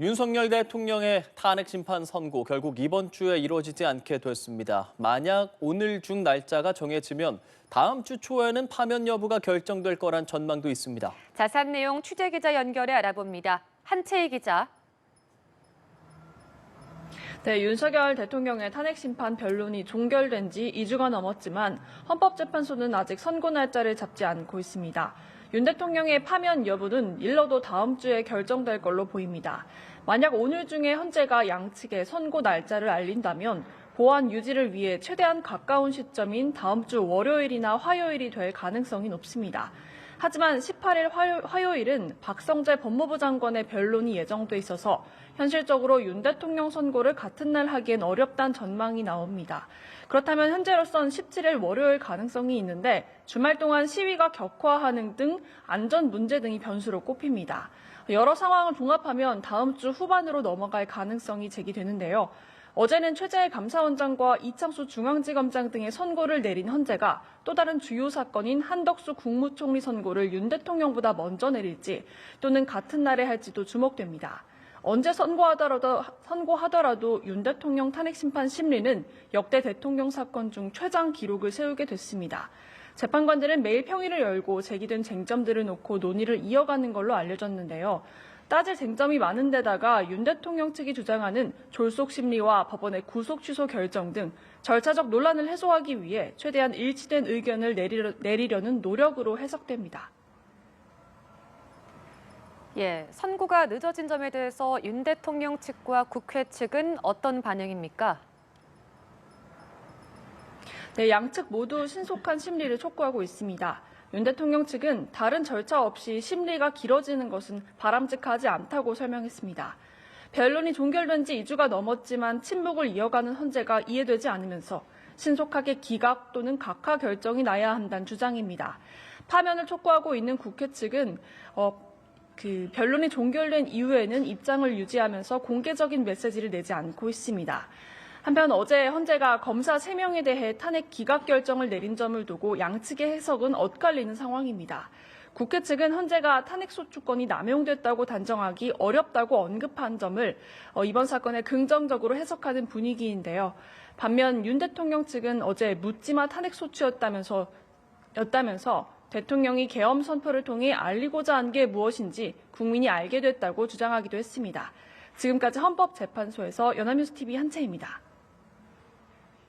윤석열 대통령의 탄핵 심판 선고 결국 이번 주에 이루어지지 않게 됐습니다. 만약 오늘 중 날짜가 정해지면 다음 주 초에는 파면 여부가 결정될 거란 전망도 있습니다. 자세한 내용 취재기자 연결해 알아봅니다. 한채희 기자. 네, 윤석열 대통령의 탄핵 심판 변론이 종결된 지 2주가 넘었지만 헌법재판소는 아직 선고 날짜를 잡지 않고 있습니다. 윤 대통령의 파면 여부는 일러도 다음 주에 결정될 걸로 보입니다. 만약 오늘 중에 헌재가 양측에 선고 날짜를 알린다면 보안 유지를 위해 최대한 가까운 시점인 다음 주 월요일이나 화요일이 될 가능성이 높습니다. 하지만 18일 화요일은 박성재 법무부 장관의 변론이 예정돼 있어서 현실적으로 윤 대통령 선고를 같은 날 하기엔 어렵다는 전망이 나옵니다. 그렇다면 현재로선 17일 월요일 가능성이 있는데 주말 동안 시위가 격화하는 등 안전 문제 등이 변수로 꼽힙니다. 여러 상황을 종합하면 다음 주 후반으로 넘어갈 가능성이 제기되는데요. 어제는 최재해 감사원장과 이창수 중앙지검장 등의 선고를 내린 헌재가 또 다른 주요 사건인 한덕수 국무총리 선고를 윤 대통령보다 먼저 내릴지 또는 같은 날에 할지도 주목됩니다. 언제 선고하더라도 윤 대통령 탄핵 심판 심리는 역대 대통령 사건 중 최장 기록을 세우게 됐습니다. 재판관들은 매일 평일을 열고 제기된 쟁점들을 놓고 논의를 이어가는 걸로 알려졌는데요. 따질 쟁점이 많은 데다가 윤 대통령 측이 주장하는 졸속 심리와 법원의 구속 취소 결정 등 절차적 논란을 해소하기 위해 최대한 일치된 의견을 내리려는 노력으로 해석됩니다. 선고가 늦어진 점에 대해서 윤 대통령 측과 국회 측은 어떤 반응입니까? 네, 양측 모두 신속한 심리를 촉구하고 있습니다. 윤 대통령 측은 다른 절차 없이 심리가 길어지는 것은 바람직하지 않다고 설명했습니다. 변론이 종결된 지 2주가 넘었지만 침묵을 이어가는 헌재가 이해되지 않으면서 신속하게 기각 또는 각하 결정이 나야 한다는 주장입니다. 파면을 촉구하고 있는 국회 측은 변론이 종결된 이후에는 입장을 유지하면서 공개적인 메시지를 내지 않고 있습니다. 한편 어제 헌재가 검사 3명에 대해 탄핵 기각 결정을 내린 점을 두고 양측의 해석은 엇갈리는 상황입니다. 국회 측은 헌재가 탄핵소추권이 남용됐다고 단정하기 어렵다고 언급한 점을 이번 사건에 긍정적으로 해석하는 분위기인데요. 반면 윤 대통령 측은 어제 묻지마 탄핵소추였다면서 대통령이 계엄 선포를 통해 알리고자 한 게 무엇인지 국민이 알게 됐다고 주장하기도 했습니다. 지금까지 헌법재판소에서 연합뉴스TV 한채입니다.